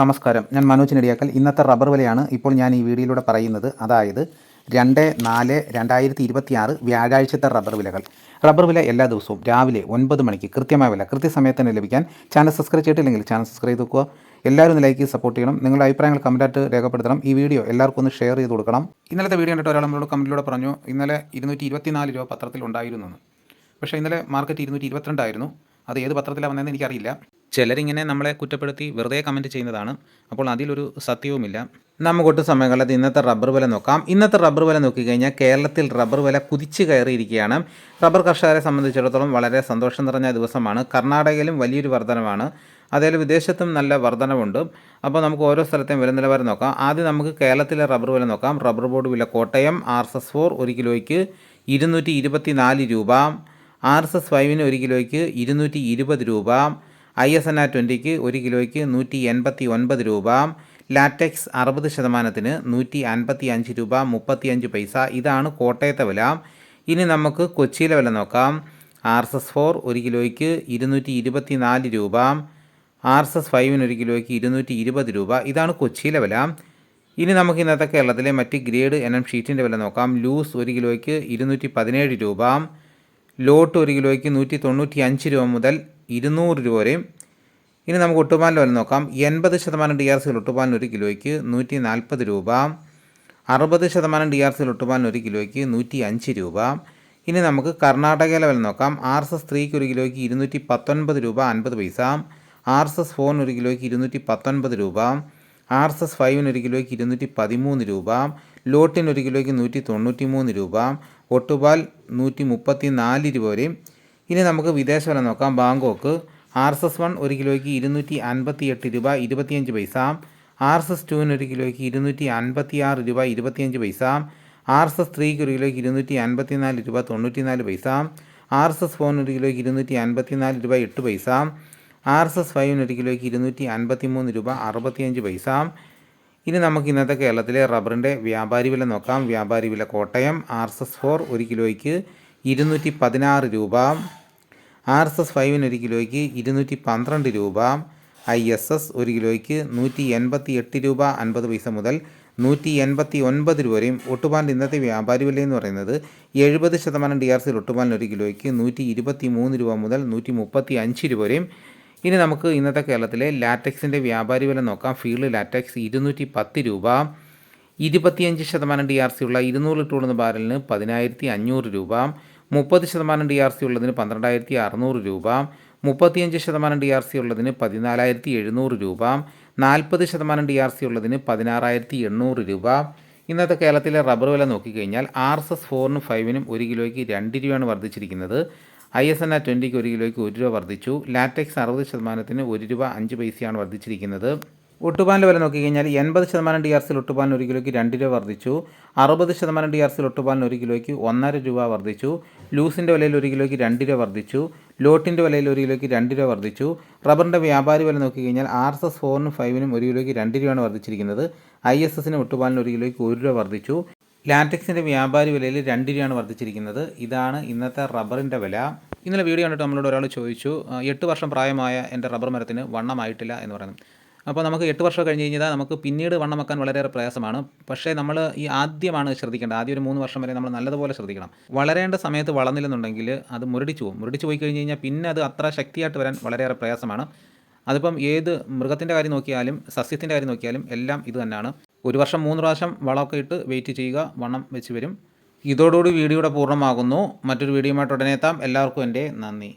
നമസ്കാരം, ഞാൻ മനോജ് നെടിയാക്കൽ. ഇന്നത്തെ റബ്ബർ വിലയാണ് ഇപ്പോൾ ഞാൻ ഈ വീഡിയോയിലൂടെ പറയുന്നത്. അതായത് 2/4/2026 വ്യാഴാഴ്ചത്തെ റബ്ബർ വിലകൾ. റബ്ബർ വില എല്ലാ ദിവസവും രാവിലെ 9 മണിക്ക് കൃത്യമായ വില കൃത്യസമയത്ത് തന്നെ ലഭിക്കാൻ ചാനൽ സബ്സ്ക്രൈബ് ചെയ്തിട്ടില്ലെങ്കിൽ ചാനൽ സബ്സ്ക്രൈബ് ചെയ്ത് വെക്കുക. എല്ലാവരും ലൈക്ക് സപ്പോർട്ട് ചെയ്യണം. നിങ്ങളുടെ അഭിപ്രായങ്ങൾ കമൻറ്റായിട്ട് രേഖപ്പെടുത്തണം. ഈ വീഡിയോ എല്ലാവർക്കും ഒന്ന് ഷെയർ ചെയ്ത് കൊടുക്കണം. ഇന്നലത്തെ വീഡിയോ കണ്ടിട്ട് ഒരാൾ നമ്മളോട് കമൻറ്റിലൂടെ പറഞ്ഞു ഇന്നലെ 224 രൂപ പത്രത്തിൽ ഉണ്ടായിരുന്നു. പക്ഷേ ഇന്നലെ മാർക്കറ്റ് 222 ആയിരുന്നു. അത് ഏത് പത്രത്തിലാണ് വന്നതെന്ന് എനിക്കറിയില്ല. ചിലരിങ്ങനെ നമ്മളെ കുറ്റപ്പെടുത്തി വെറുതെ കമൻറ്റ് ചെയ്യുന്നതാണ്. അപ്പോൾ അതിലൊരു സത്യവുമില്ല. നമുക്കൊട്ട് സമയകാലത്ത് ഇന്നത്തെ റബ്ബർ വില നോക്കാം. ഇന്നത്തെ റബ്ബർ വില നോക്കിക്കഴിഞ്ഞാൽ കേരളത്തിൽ റബ്ബർ വില കുതിച്ച് കയറിയിരിക്കുകയാണ്. റബ്ബർ കർഷകരെ സംബന്ധിച്ചിടത്തോളം വളരെ സന്തോഷം നിറഞ്ഞ ദിവസമാണ്. കർണാടകയിലും വലിയൊരു വർധനമാണ്. അതേപോലെ വിദേശത്തും നല്ല വർധനവുണ്ട്. അപ്പോൾ നമുക്ക് ഓരോ സ്ഥലത്തെയും വില നിലവാരം നോക്കാം. ആദ്യം നമുക്ക് കേരളത്തിലെ റബ്ബർ വില നോക്കാം. റബ്ബർ ബോർഡ് വില കോട്ടയം RSS 4 1 കിലോയ്ക്ക് 224 രൂപ, RSS 5 1 കിലോയ്ക്ക് 220 രൂപ, ISNR 20 1 കിലോയ്ക്ക് 189 രൂപ, ലാറ്റക്സ് 60% 155 രൂപ 35 പൈസ. ഇതാണ് കോട്ടയത്തെ വില. ഇനി നമുക്ക് കൊച്ചിയിലെ വില നോക്കാം. RSS 4 1 കിലോയ്ക്ക് 224 രൂപ, RSS 5 1 കിലോയ്ക്ക് 220 രൂപ. ഇതാണ് കൊച്ചിയിലെ വില. ഇനി നമുക്ക് ഇന്നത്തെ കേരളത്തിലെ മറ്റ് ഗ്രേഡ് NM ഷീറ്റിൻ്റെ വില നോക്കാം. ലൂസ് 1 കിലോയ്ക്ക് 217 രൂപ, ലോട്ട് 1 കിലോയ്ക്ക് 195 രൂപ മുതൽ 200 രൂപ വരെ. ഇനി നമുക്ക് ഒട്ടുപാലിൻ്റെ വില നോക്കാം. 80% DRC ഒട്ടുപാലിന് 1 കിലോയ്ക്ക് 140 രൂപ, 60% DRC ഒട്ടുപാലിന് 1 കിലോയ്ക്ക് 105 രൂപ. ഇനി നമുക്ക് കർണാടകയിലെ വില നോക്കാം. RSS 3 1 കിലോയ്ക്ക് 219 രൂപ 50 പൈസ, RSS 4 1 കിലോയ്ക്ക് 219 രൂപ, RSS 5 1 കിലോയ്ക്ക് 213 രൂപ, ലോട്ടിന് 1 കിലോയ്ക്ക് 193 രൂപ, ഒട്ടുപാൽ 134 രൂപ വരെ. ഇനി നമുക്ക് വിദേശ വില നോക്കാം. ബാങ്കോക്ക് RSS 1 1 കിലോയ്ക്ക് 258 രൂപ 25 പൈസ, RSS 2 1 കിലോയ്ക്ക് 256 രൂപ 25 പൈസ, RSS 3 1 കിലോയ്ക്ക് 254 രൂപ 94 പൈസ, RSS 4 1 കിലോയ്ക്ക് 254 രൂപ 8 പൈസ, RSS 5 1 കിലോയ്ക്ക് 253 രൂപ 65 പൈസ. ഇനി നമുക്ക് ഇന്നത്തെ കേരളത്തിലെ റബ്ബറിൻ്റെ വ്യാപാരി വില നോക്കാം. വ്യാപാരി വില കോട്ടയം RSS 4 1 കിലോയ്ക്ക് 216 രൂപ, RSS 5 1 കിലോയ്ക്ക് 212 രൂപ, ISS 1 കിലോയ്ക്ക് 188 രൂപ 50 പൈസ മുതൽ 189 രൂപ വരെയും. ഒട്ടുപാലിൻ്റെ ഇന്നത്തെ വ്യാപാരി വില എന്ന് പറയുന്നത് 70% DRC ഒട്ടുപാലിന് 1 കിലോയ്ക്ക് 123 രൂപ മുതൽ 135 രൂപ വരെയും. ഇനി നമുക്ക് ഇന്നത്തെ കേരളത്തിലെ ലാറ്റക്സിൻ്റെ വ്യാപാരി വില നോക്കാം. ഫീൽഡ് ലാറ്റക്സ് 210 രൂപ, 25% DRC ഉള്ള 200 ലിറ്റർ ഉള്ള ബാരലിന് 10,500 രൂപ, 30% DRC ഉള്ളതിന് 12,600 രൂപ, 35% DRC ഉള്ളതിന് 14,700 രൂപ, 40% DRC ഉള്ളതിന് 16,800 രൂപ. ഇന്നത്തെ കേരളത്തിലെ റബ്ബർ വില നോക്കിക്കഴിഞ്ഞാൽ RSS 4 5 1 കിലോയ്ക്ക് 2 രൂപയാണ് വർദ്ധിച്ചിരിക്കുന്നത്. ISNR 20 1 കിലോയ്ക്ക് 1 രൂപ വർദ്ധിച്ചു. ലാറ്റക്സ് 60% 1 രൂപ 5 പൈസയാണ് വർദ്ധിച്ചിരിക്കുന്നത്. ഒട്ടുപാലിൻ്റെ വില നോക്കിക്കഴിഞ്ഞാൽ 80% DRC ഒട്ടുപാലിന് 1 കിലോയ്ക്ക് 2 രൂപ വർദ്ധിച്ചു. 60% DRC ഒട്ടുപാലിന് 1 കിലോയ്ക്ക് 1.5 രൂപ വർദ്ധിച്ചു. ലൂസിൻ്റെ വിലയിൽ 1 കിലോയ്ക്ക് 2 രൂപ വർദ്ധിച്ചു. ലോട്ടിൻ്റെ വിലയിൽ 1 കിലോയ്ക്ക് 2 രൂപ വർദ്ധിച്ചു. റബ്ബറിൻ്റെ വ്യാപാരി വില നോക്കിക്കഴിഞ്ഞാൽ RSS 4 5 1 കിലോയ്ക്ക് 2 രൂപയാണ് വർദ്ധിച്ചിരിക്കുന്നത്. ISSന് ഒട്ടുപാലിന് 1 കിലോയ്ക്ക് 1 രൂപ വർദ്ധിച്ചു. ലാറ്റക്സിൻ്റെ വ്യാപാരി വിലയിൽ 2 രൂപയാണ് വർദ്ധിച്ചിരിക്കുന്നത്. ഇതാണ് ഇന്നത്തെ റബ്ബറിൻ്റെ വില. ഇന്നലെ വീഡിയോ കണ്ടിട്ട് നമ്മളോട് ഒരാൾ ചോദിച്ചു 8 വർഷം പ്രായമായ എൻ്റെ റബ്ബർ മരത്തിന് വണ്ണമായിട്ടില്ല എന്ന് പറയുന്നത്. അപ്പോൾ നമുക്ക് 8 വർഷം കഴിഞ്ഞ് കഴിഞ്ഞാൽ നമുക്ക് പിന്നീട് വണ്ണം വെക്കാൻ വളരെയേറെ പ്രയാസമാണ്. പക്ഷേ നമ്മൾ ഈ ആദ്യമാണ് ശ്രദ്ധിക്കേണ്ടത്. ആദ്യം ഒരു 3 വർഷം വരെ നമ്മൾ നല്ലതുപോലെ ശ്രദ്ധിക്കണം. വളരേണ്ട സമയത്ത് വളർന്നില്ലെന്നുണ്ടെങ്കിൽ അത് മുരടിച്ചു പോകും. മുരടിച്ചു പോയി കഴിഞ്ഞ് കഴിഞ്ഞാൽ പിന്നെ അത് അത്ര ശക്തിയായിട്ട് വരാൻ വളരെയേറെ പ്രയാസമാണ്. അതിപ്പം ഏത് മൃഗത്തിൻ്റെ കാര്യം നോക്കിയാലും സസ്യത്തിൻ്റെ കാര്യം നോക്കിയാലും എല്ലാം ഇത് തന്നെയാണ്. 1 വർഷം 3 പ്രാവശ്യം വളമൊക്കെ ഇട്ട് വെയിറ്റ് ചെയ്യുക, വണ്ണം വെച്ച് വരും. ഇതോടുകൂടി വീഡിയോയുടെ പൂർണ്ണമാകുന്നു. മറ്റൊരു വീഡിയോയുമായിട്ട് ഉടനെ എത്താം. എല്ലാവർക്കും എൻ്റെ നന്ദി.